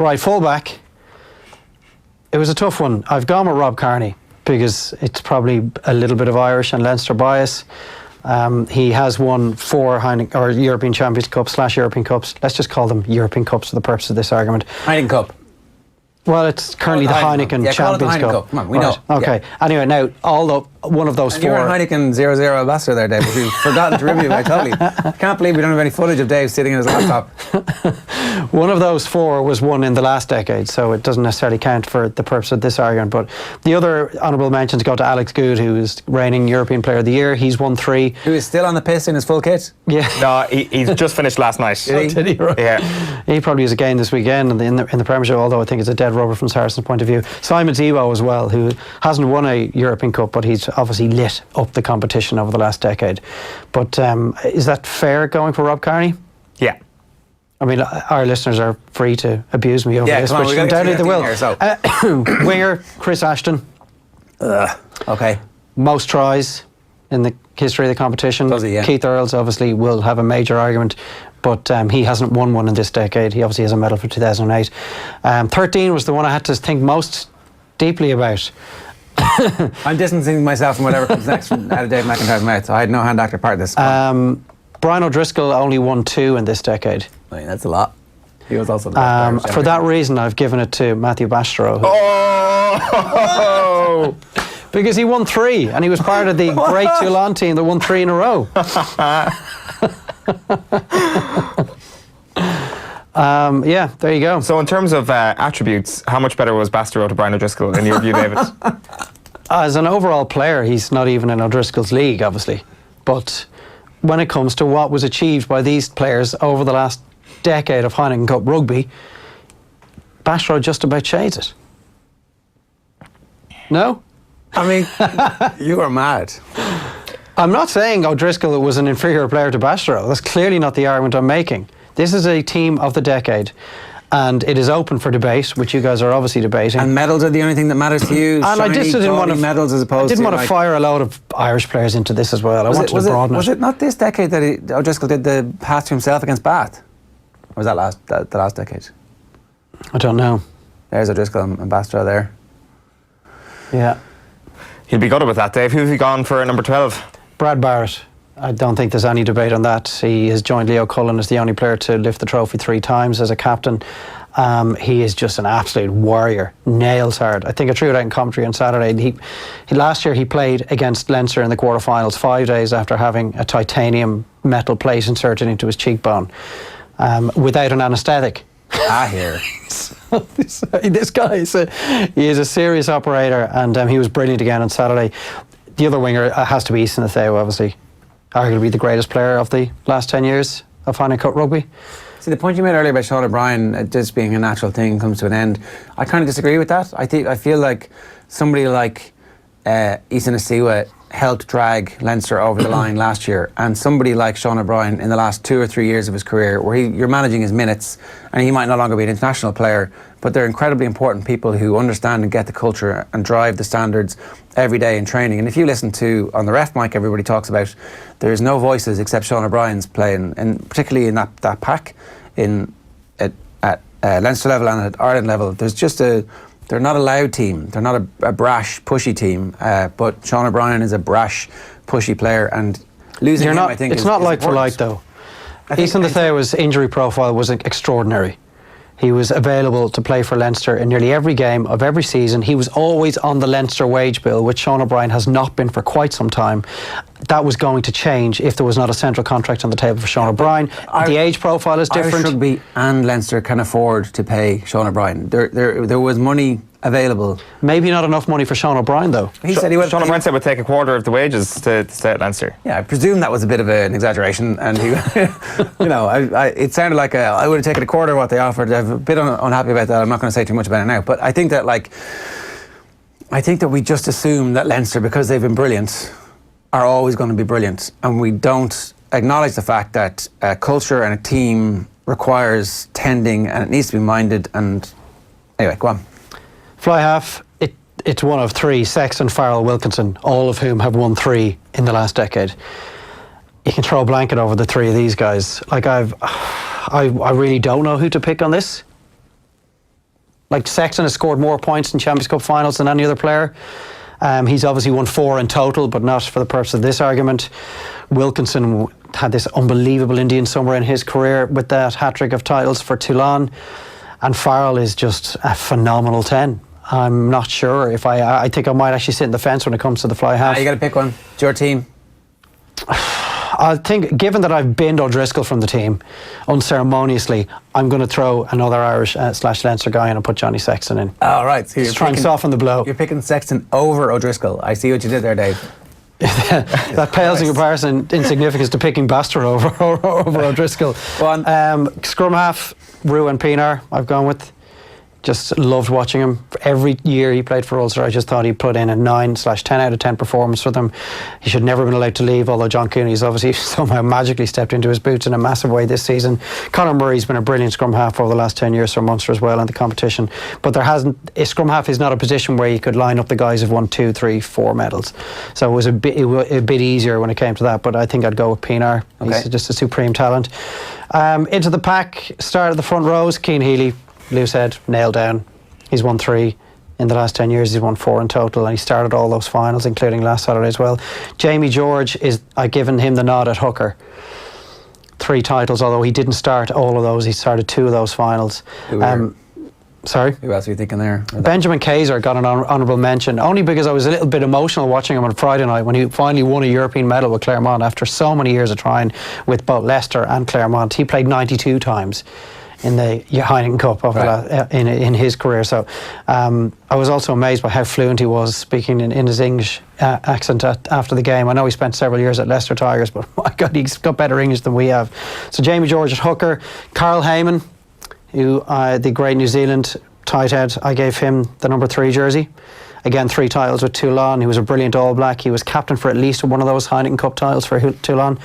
Right, fullback. It was a tough one. I've gone with Rob Kearney because it's probably a little bit of Irish and Leinster bias. He has won 4 Heineken or European Champions Cup / European Cups. Let's just call them European Cups for the purpose of this argument. Heineken Cup. Well, it's currently the Heineken Champions Cup. Come on, we know. Okay. Yeah. Anyway, now, although one of those 4... You're a Heineken 0-0 ambassador there, Dave, but you've forgotten to review it, totally. I can't believe we don't have any footage of Dave sitting in his laptop. One of those 4 was won in the last decade, so it doesn't necessarily count for the purpose of this argument. But the other honourable mentions go to Alex Good, who is reigning European Player of the Year. He's won 3. Who is still on the piss in his full kit? Yeah. No, he's just finished last night. Did he? Right. Yeah. He probably is again this weekend in the Premiership, although I think it's a dead rubber from Saracens' point of view. Simon Zebo as well, who hasn't won a European Cup, but he's obviously lit up the competition over the last decade. But is that fair going for Rob Kearney? Yeah. I mean, our listeners are free to abuse me over this, which undoubtedly they will. Winger, Chris Ashton. Okay. Most tries in the history of the competition. Does he, yeah. Keith Earls obviously will have a major argument, but he hasn't won one in this decade. He obviously has a medal for 2008. 13 was the one I had to think most deeply about. I'm distancing myself from whatever comes next out of Dave McIntyre's mouth. So I had no hand actor part of this. Brian O'Driscoll only won 2 in this decade. I mean, that's a lot. He was also for that reason, I've given it to Matthew Bastrop. Oh! Because he won 3, and he was part of the great Toulon team that won 3 in a row. Yeah, there you go. So in terms of attributes, how much better was Bastrop to Brian O'Driscoll in your view, David? As an overall player, he's not even in O'Driscoll's league, obviously. But when it comes to what was achieved by these players over the last decade of Heineken Cup rugby, Bastrop just about shades it. No? I mean, you are mad. I'm not saying O'Driscoll was an inferior player to Bastrop. That's clearly not the argument I'm making. This is a team of the decade, and it is open for debate, which you guys are obviously debating. And medals are the only thing that matters to you. And I just didn't want to medals as opposed. I didn't to want to fire a load of Irish players into this as well. I wanted to broaden it. Was it not this decade that O'Driscoll did the pass to himself against Bath? Or was that the last decade? I don't know. There's O'Driscoll and Bastrop there. Yeah. He'll be gutted with that, Dave. Who have you gone for number 12? Brad Barrett. I don't think there's any debate on that. He has joined Leo Cullen as the only player to lift the trophy 3 times as a captain. He is just an absolute warrior, nails hard. I think I threw it out in commentary on Saturday. Last year he played against Leinster in the quarterfinals 5 days after having a titanium metal plate inserted into his cheekbone without an anaesthetic. Here. This guy is a serious operator, and he was brilliant again on Saturday. The other winger has to be Easton Atheo, obviously. Arguably the greatest player of the last 10 years of Heineken Cup rugby. See, the point you made earlier about Sean O'Brien just being a natural thing comes to an end. I kind of disagree with that. I feel like somebody like Easton Atheo helped drag Leinster over the line last year, and somebody like Sean O'Brien in the last 2 or 3 years of his career, where you're managing his minutes, and he might no longer be an international player, but they're incredibly important people who understand and get the culture and drive the standards every day in training. And if you listen to, on the ref mic, everybody talks about there's no voices except Sean O'Brien's playing, and particularly in that pack at Leinster level and at Ireland level, there's just they're not a loud team. They're not a brash, pushy team. But Sean O'Brien is a brash, pushy player, and losing him, I think, it's not like for like, though. Easton Atheo's injury profile was extraordinary. He was available to play for Leinster in nearly every game of every season. He was always on the Leinster wage bill, which Sean O'Brien has not been for quite some time. That was going to change if there was not a central contract on the table for Sean O'Brien. The age profile is different. Irish rugby and Leinster can afford to pay Sean O'Brien. There was money available. Maybe not enough money for Sean O'Brien, though. Sean O'Brien said would take a quarter of the wages to stay at Leinster. Yeah, I presume that was a bit of an exaggeration, and he, it sounded like I would have taken a quarter of what they offered. I'm a bit unhappy about that. I'm not going to say too much about it now, but I think that we just assume that Leinster, because they've been brilliant, are always going to be brilliant, and we don't acknowledge the fact that culture and a team requires tending, and it needs to be minded. And anyway, go on. Fly half, it's one of 3, Sexton, Farrell, Wilkinson, all of whom have won 3 in the last decade. You can throw a blanket over the 3 of these guys. Like I really don't know who to pick on this. Like Sexton has scored more points in Champions Cup finals than any other player. He's obviously won 4 in total, but not for the purpose of this argument. Wilkinson had this unbelievable Indian summer in his career with that hat-trick of titles for Toulon. And Farrell is just a phenomenal 10. I'm not sure if I think I might actually sit in the fence when it comes to the fly half. You got to pick one. It's your team. I think, given that I've binned O'Driscoll from the team unceremoniously, I'm going to throw another Irish / Leinster guy in and put Johnny Sexton in. All right. So Just try and soften the blow. You're picking Sexton over O'Driscoll. I see what you did there, Dave. That pales in comparison in significance to picking Baster over O'Driscoll. Go on. Scrum half, Rue and Pienaar, I've gone with. Just loved watching him. Every year he played for Ulster, I just thought he put in a 9/10 out of 10 performance for them. He should never have been allowed to leave, although John Cooney's obviously somehow magically stepped into his boots in a massive way this season. Conor Murray's been a brilliant scrum half over the last 10 years for Munster as well in the competition. But a scrum half is not a position where you could line up the guys who've won 2, 3, 4 medals. So it was a bit easier when it came to that, but I think I'd go with Pienaar. Okay. He's just a supreme talent. Into the pack, start of the front rows, Cian Healy. Loose head, nailed down. He's won 3 in the last 10 years. He's won 4 in total, and he started all those finals, including last Saturday as well. Jamie George I've given him the nod at hooker. 3 titles, although he didn't start all of those. He started 2 of those finals. Sorry? Who else are you thinking there? Benjamin Kayser got an honourable mention, only because I was a little bit emotional watching him on Friday night when he finally won a European medal with Claremont after so many years of trying with both Leicester and Claremont. He played 92 times in the Heineken Cup in his career. So I was also amazed by how fluent he was speaking in his English accent after the game. I know he spent several years at Leicester Tigers, but my God, he's got better English than we have. So Jamie George at hooker. Carl Heyman, who the great New Zealand tight head, I gave him the number 3 jersey. Again, 3 titles with Toulon. He was a brilliant All Black. He was captain for at least one of those Heineken Cup titles for Toulon.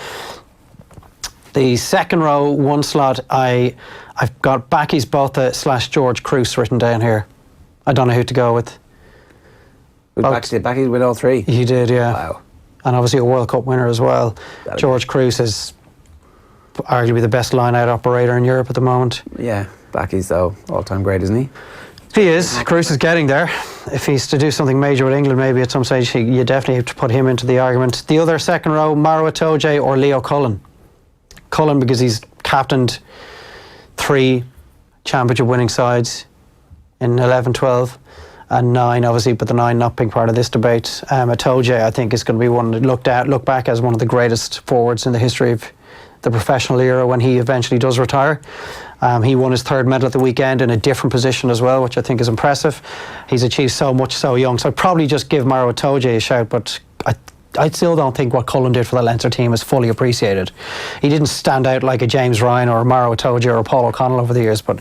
The second row, 1 slot, I've got Backy's Botha / George Cruz written down here. I don't know who to go with. Backy's with all 3? He did, yeah. Wow. And obviously a World Cup winner as well. George Cruz is arguably the best line-out operator in Europe at the moment. Yeah, Backy's though all-time great, isn't he? He is. Cruz is getting there. If he's to do something major with England, maybe at some stage, you definitely have to put him into the argument. The other second row, Maro Itoje or Leo Cullen. Cullen because he's captained 3 championship winning sides in 11, 12 and 9 obviously, but the 9 not being part of this debate. Itoje I think is going to be one look back as one of the greatest forwards in the history of the professional era when he eventually does retire. He won his 3rd medal at the weekend in a different position as well, which I think is impressive. He's achieved so much so young, so I'd probably just give Maro Itoje a shout, but I still don't think what Cullen did for the Leinster team is fully appreciated. He didn't stand out like a James Ryan or a Maro Itoje or a Paul O'Connell over the years, but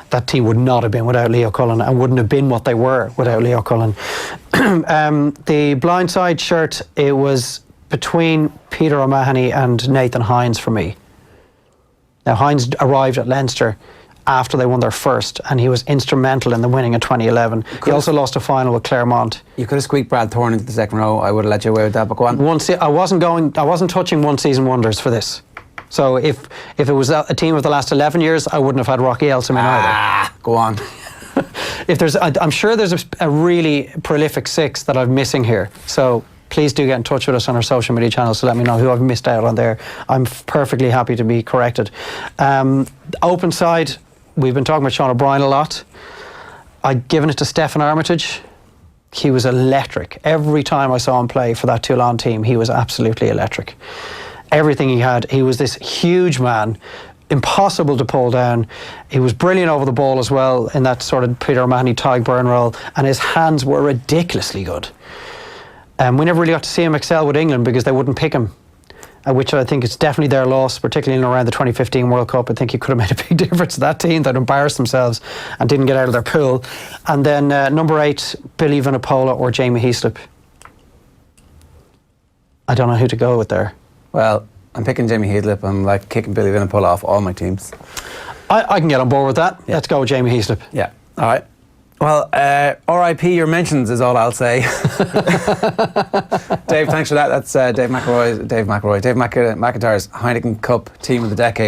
that team would not have been without Leo Cullen and wouldn't have been what they were without Leo Cullen. The blindside shirt, it was between Peter O'Mahony and Nathan Hines for me. Now, Hines arrived at Leinster after they won their first, and he was instrumental in the winning in 2011. He also lost a final with Claremont. You could have squeaked Brad Thorne into the second row. I would have let you away with that, but go on. I wasn't touching one season wonders for this. So if it was a team of the last 11 years, I wouldn't have had Rocky Elsom in either. Go on. I'm sure there's a really prolific 6 that I'm missing here. So please do get in touch with us on our social media channels to let me know who I've missed out on there. I'm perfectly happy to be corrected. Open side, we've been talking about Sean O'Brien a lot. I'd given it to Stephen Armitage. He was electric. Every time I saw him play for that Toulon team, he was absolutely electric. Everything he had, he was this huge man, impossible to pull down. He was brilliant over the ball as well in that sort of Peter O'Mahony Tig Byrne role, and his hands were ridiculously good. We never really got to see him excel with England because they wouldn't pick him, which I think is definitely their loss, particularly in and around the 2015 World Cup. I think he could have made a big difference to that team that embarrassed themselves and didn't get out of their pool. And then number 8, Billy Vunipola or Jamie Heaslip. I don't know who to go with there. Well, I'm picking Jamie Heaslip. I'm like kicking Billy Vunipola off all my teams. I can get on board with that. Yeah. Let's go with Jamie Heaslip. Yeah. All right. Well, RIP your mentions is all I'll say. Dave, thanks for that. That's Dave McIntyre's Heineken Cup Team of the Decade.